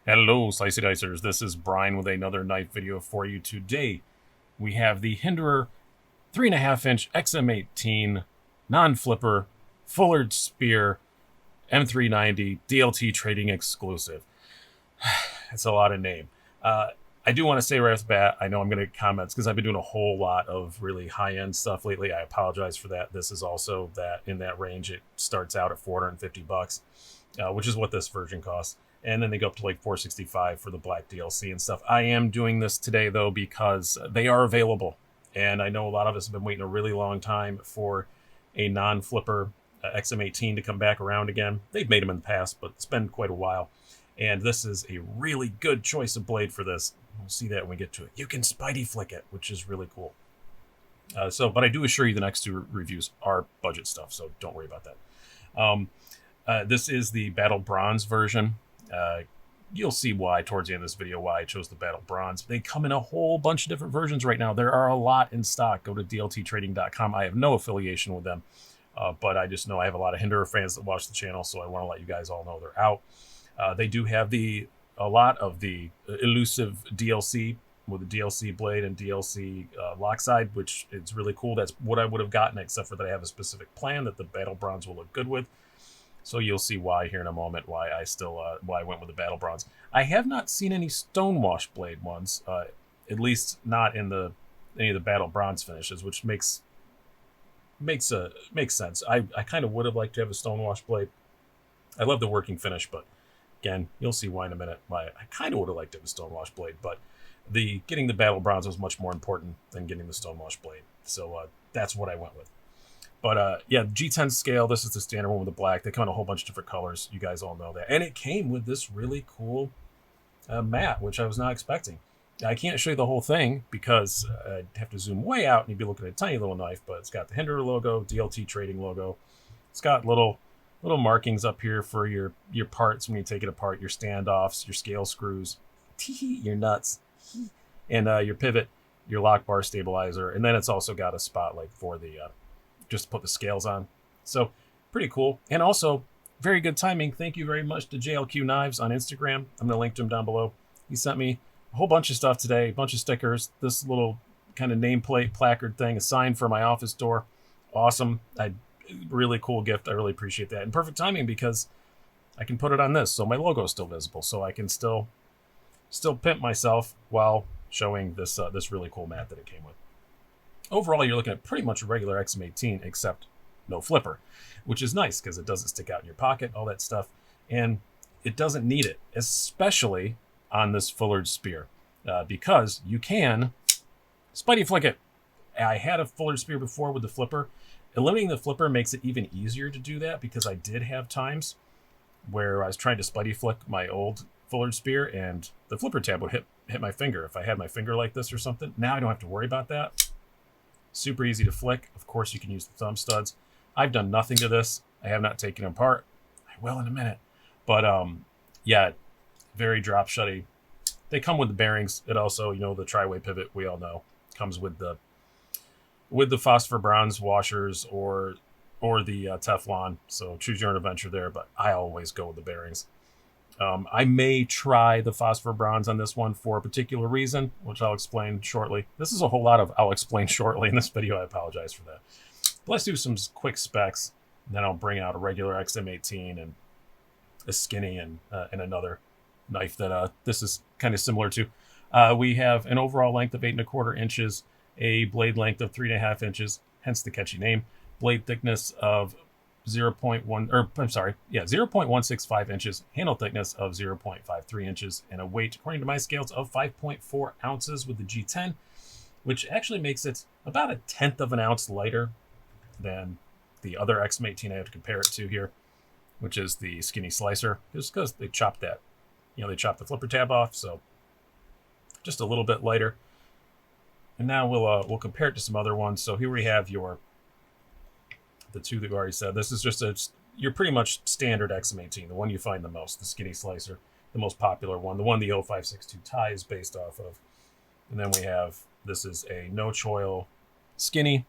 Hello, Slicey Dicers. This is Brian with another knife video for you today. We have the Hinderer 3.5-inch XM-18 non-flipper Fullard Spear M390 DLT trading exclusive. It's a lot of name. I do want to say right off the bat, I know I'm going to get comments because I've been doing a whole lot of really high-end stuff lately. I apologize for that. This is also that in that range. It starts out at $450, which is what this version costs. And then they go up to like 465 for the black DLC and stuff. I am doing this today though because they are available, and I know a lot of us have been waiting a really long time for a non-flipper XM18 to come back around again. They've made them in the past, but it's been quite a while. And this is a really good choice of blade for this. We'll see that when we get to it. You can Spidey flick it, which is really cool. But I do assure you the next two reviews are budget stuff, so don't worry about that. This is the Battle Bronze version. You'll see why towards the end of this video why I chose the Battle Bronze. They come in a whole bunch of different versions right now. There are a lot in stock. Go to dlttrading.com. I have no affiliation with them, but I just know I have a lot of Hinderer fans that watch the channel, so I want to let you guys all know they're out. They do have a lot of the elusive DLC with the DLC blade and DLC lockside, which is really cool. That's what I would have gotten, except for that I have a specific plan that the Battle Bronze will look good with. So you'll see why here in a moment, why I went with the Battle Bronze. I have not seen any Stonewash blade ones, at least not in any of the Battle Bronze finishes, which makes sense. I kind of would have liked to have a Stonewash blade. I love the working finish, but again, you'll see why in a minute. Why I kind of would have liked to have a Stonewash blade, but getting the Battle Bronze was much more important than getting the Stonewash blade. So that's what I went with. But yeah, G10 scale, this is the standard one with the black. They come in a whole bunch of different colors. You guys all know that. And it came with this really cool mat, which I was not expecting. I can't show you the whole thing because I'd have to zoom way out and you'd be looking at a tiny little knife, but it's got the Hinderer logo, DLT Trading logo. It's got little markings up here for your parts when you take it apart, your standoffs, your scale screws, your nuts, and your pivot, your lock bar stabilizer. And then it's also got a spotlight for the just to put the scales on. So pretty cool. And also very good timing. Thank you very much to JLQ Knives on Instagram. I'm going to link to him down below. He sent me a whole bunch of stuff today, a bunch of stickers, this little kind of nameplate placard thing, a sign for my office door. Awesome. Really cool gift. I really appreciate that. And perfect timing because I can put it on this so my logo is still visible, so I can still pimp myself while showing this really cool mat that it came with. Overall, you're looking at pretty much a regular XM18 except no flipper, which is nice because it doesn't stick out in your pocket, all that stuff, and it doesn't need it, especially on this Fullard Spear, because you can Spidey flick it. I had a Fullard Spear before with the flipper. Eliminating the flipper makes it even easier to do that because I did have times where I was trying to Spidey flick my old Fullard Spear and the flipper tab would hit my finger if I had my finger like this or something. Now I don't have to worry about that. Super easy to flick. Of course, you can use the thumb studs. I've done nothing to this. I have not taken it apart. I will in a minute. But yeah, very drop shutty. They come with the bearings. It also, the tri-way pivot we all know comes with the phosphor bronze washers or the Teflon. So choose your own adventure there. But I always go with the bearings. I may try the phosphor bronze on this one for a particular reason, which I'll explain shortly. This is a whole lot of I'll explain shortly in this video. I apologize for that. But let's do some quick specs, and then I'll bring out a regular XM18 and a skinny and another knife that this is kind of similar to. We have an overall length of 8¼ inches, a blade length of 3.5 inches, hence the catchy name. Blade thickness of 0.165 inches, handle thickness of 0.53 inches, and a weight, according to my scales, of 5.4 ounces with the G10, which actually makes it about 1/10 of an ounce lighter than the other XM18 I have to compare it to here, which is the skinny slicer, just because they chopped that, they chopped the flipper tab off, so just a little bit lighter. And now we'll compare it to some other ones. So here we have the two that we already said. This is just your pretty much standard XM18, the one you find the most, the skinny slicer, the most popular one, the one the 0562 tie is based off of. And then we have, this is a no-choil skinny,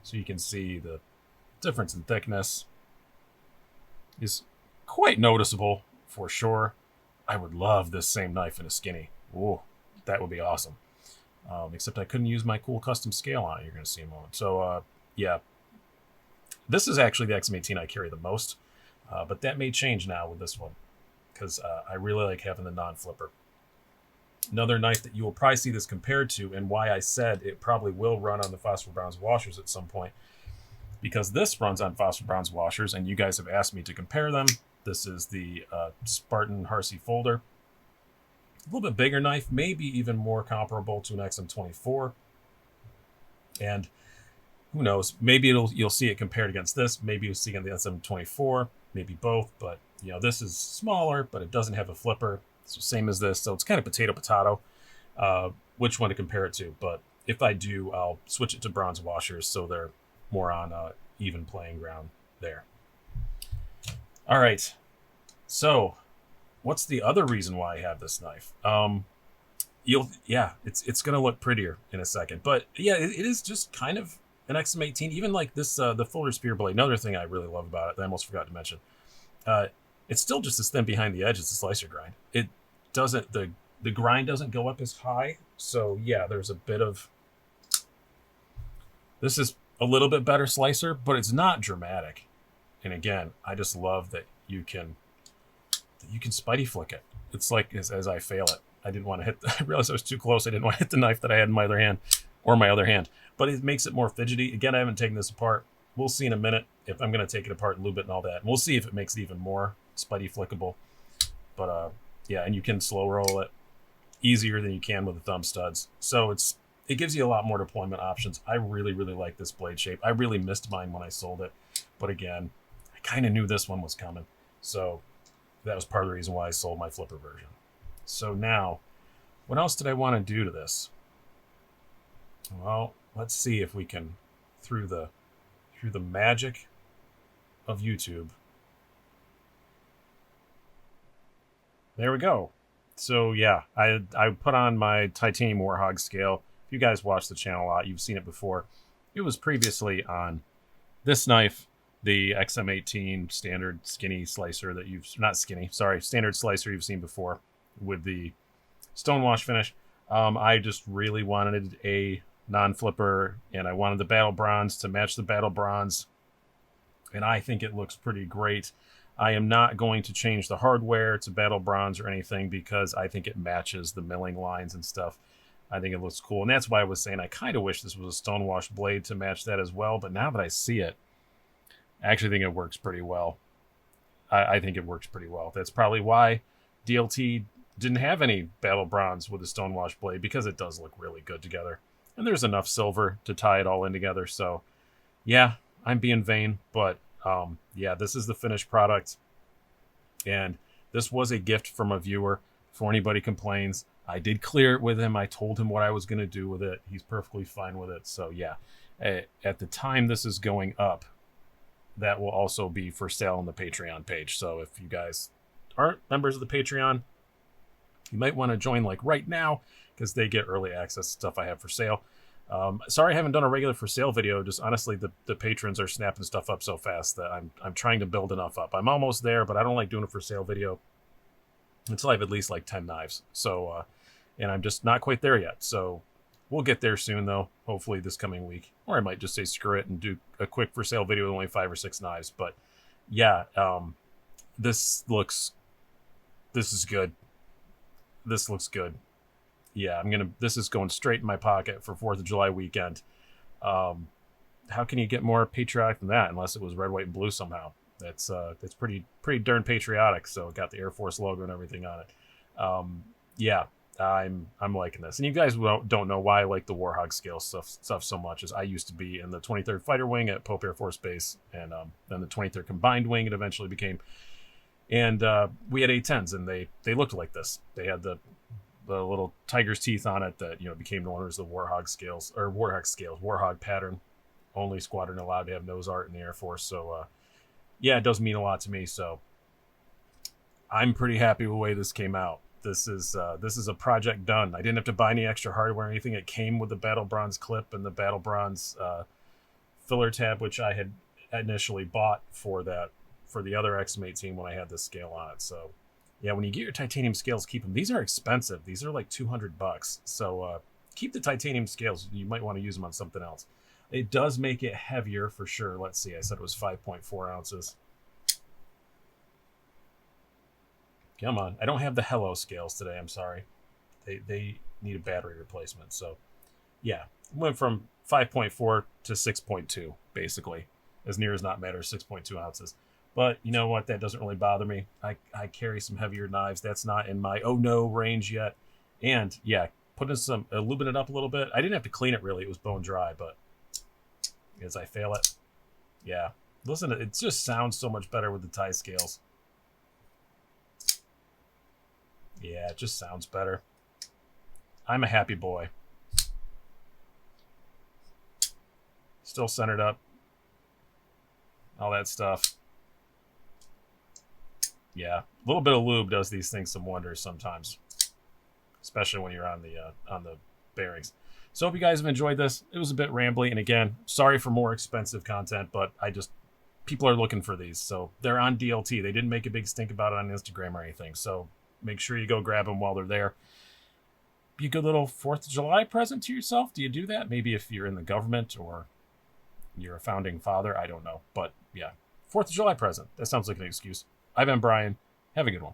so you can see the difference in thickness is quite noticeable for sure. I would love this same knife in a skinny. Ooh, that would be awesome. Except I couldn't use my cool custom scale on it. You're going to see in a moment. So, yeah. This is actually the XM-18 I carry the most. But that may change now with this one. Because I really like having the non-flipper. Another knife that you will probably see this compared to, and why I said it probably will run on the phosphor bronze washers at some point. Because this runs on phosphor bronze washers, and you guys have asked me to compare them. This is the Spartan Harsey folder. A little bit bigger knife, maybe even more comparable to an XM-24. And who knows, maybe you'll see it compared against this. Maybe you'll see it on the XM-24, maybe both. But you know, this is smaller, but it doesn't have a flipper. It's the same as this, so it's kind of potato. Which one to compare it to? But if I do, I'll switch it to bronze washers so they're more on even playing ground there. All right, so what's the other reason why I have this knife? It's gonna look prettier in a second, but yeah, it is just kind of an XM-18. Even like this, the Fuller spear blade. Another thing I really love about it that I almost forgot to mention, it's still just as thin behind the edge as the slicer grind. It doesn't the grind doesn't go up as high, so yeah, there's a bit of. This is a little bit better slicer, but it's not dramatic. And again, I just love that you can spidey flick it. It's like as I fail it. I didn't want to hit. I realized I was too close. I didn't want to hit the knife that I had in my other hand, or my other hand. But it makes it more fidgety. Again, I haven't taken this apart. We'll see in a minute if I'm going to take it apart and lube it and all that. And we'll see if it makes it even more spidey flickable. But yeah, and you can slow roll it easier than you can with the thumb studs. So it gives you a lot more deployment options. I really, really like this blade shape. I really missed mine when I sold it. But again, I kind of knew this one was coming. So that was part of the reason why I sold my flipper version. So now, what else did I want to do to this? Well, let's see if we can, through the magic of YouTube. There we go. So yeah, I put on my titanium warhog scale. If you guys watch the channel a lot, you've seen it before. It was previously on this knife, the XM-18 standard skinny slicer that standard slicer you've seen before with the stonewash finish. I just really wanted a non-flipper, and I wanted the battle bronze to match the battle bronze, and I think it looks pretty great. I am not going to change the hardware to battle bronze or anything because I think it matches the milling lines and stuff. I think it looks cool, and that's why I was saying I kind of wish this was a stonewash blade to match that as well, but now that I see it, I actually think it works pretty well. I think it works pretty well. That's probably why DLT didn't have any battle bronze with a stonewash blade, because it does look really good together. And there's enough silver to tie it all in together. So yeah, I'm being vain, but yeah, this is the finished product. And this was a gift from a viewer. Before anybody complains, I did clear it with him. I told him what I was going to do with it. He's perfectly fine with it. So yeah, at the time this is going up, that will also be for sale on the Patreon page. So if you guys aren't members of the Patreon, you might want to join like right now, because they get early access to stuff I have for sale. Sorry I haven't done a regular for sale video. Just honestly, the patrons are snapping stuff up so fast that I'm trying to build enough up. I'm almost there, but I don't like doing a for sale video until I have at least like 10 knives. So, and I'm just not quite there yet. So we'll get there soon though, hopefully this coming week. Or I might just say screw it and do a quick for sale video with only 5 or 6 knives. But yeah, this is good. This looks good. Yeah, this is going straight in my pocket for 4th of July weekend. How can you get more patriotic than that, unless it was red, white, and blue somehow? That's pretty darn patriotic. So it got the Air Force logo and everything on it. Yeah, I'm liking this. And you guys don't know why I like the Warhog scale stuff so much, as I used to be in the 23rd Fighter Wing at Pope Air Force Base, and then the 23rd Combined Wing it eventually became. And we had A10s, and they looked like this. They had the little tiger's teeth on it that, became known as the Warhog pattern. Only squadron allowed to have nose art in the Air Force. So, yeah, it does mean a lot to me. So I'm pretty happy with the way this came out. This is a project done. I didn't have to buy any extra hardware or anything. It came with the Battle Bronze clip and the Battle Bronze filler tab, which I had initially bought for the other XM-18 when I had this scale on it. So Yeah, when you get your titanium scales, keep them. These are expensive. These are like $200. So keep the titanium scales. You might want to use them on something else. It does make it heavier for sure. Let's see. I said it was 5.4 ounces. Come on. I don't have the Hello scales today. I'm sorry. They need a battery replacement. So, yeah. Went from 5.4 to 6.2, basically. As near as not matter, 6.2 ounces. But you know what? That doesn't really bother me. I carry some heavier knives. That's not in my oh no range yet. And, yeah, putting some, lubing it up a little bit. I didn't have to clean it really. It was bone dry, but as I fail it, yeah. Listen, it just sounds so much better with the tie scales. Yeah, it just sounds better. I'm a happy boy. Still centered up. All that stuff. Yeah, a little bit of lube does these things some wonders sometimes, especially when you're on the bearings. So hope you guys have enjoyed this. It was a bit rambly, and again, sorry for more expensive content, but people are looking for these, so they're on DLT. They didn't make a big stink about it on Instagram or anything, so make sure you go grab them while they're there. Be a good little 4th of July present to yourself. Do you do that? Maybe if you're in the government or you're a founding father, I don't know, but yeah, 4th of July present. That sounds like an excuse. I've been Brian. Have a good one.